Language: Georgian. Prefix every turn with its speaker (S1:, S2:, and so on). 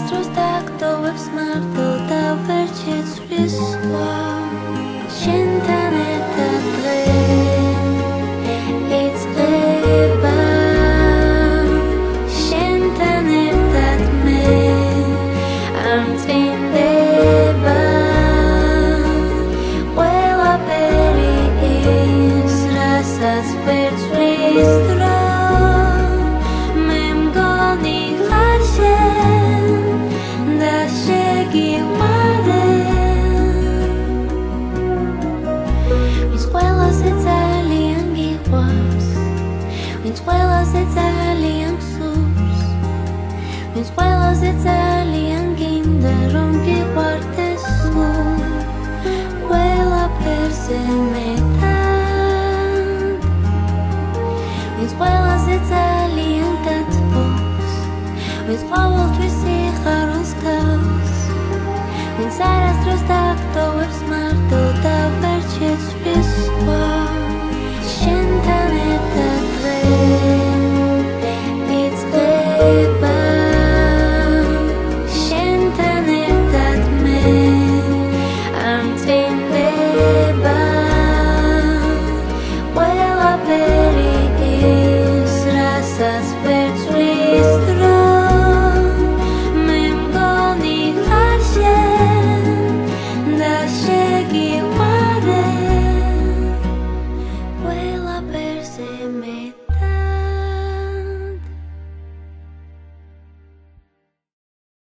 S1: დროს დაგტოვებს მარტო და ვერ შეცვლის სხვა შენთან ერთად დღე იწყება შენთან ერთად მე არ მწინდება ყველაფერი ის რასაც ვერ ცვლის დრო მე მგონი ხარ შენ და შეგიყვარე ვინც ყველაზე ძალიან გიყვარს ვინც ყველაზე ძალიან გსურს ვინც ყველაზე ძალიან გინდა რომ გიყვარდეს სულ ყველაფერზე მეტად ვინც ყველაზე ძალიან დათბობს ვინც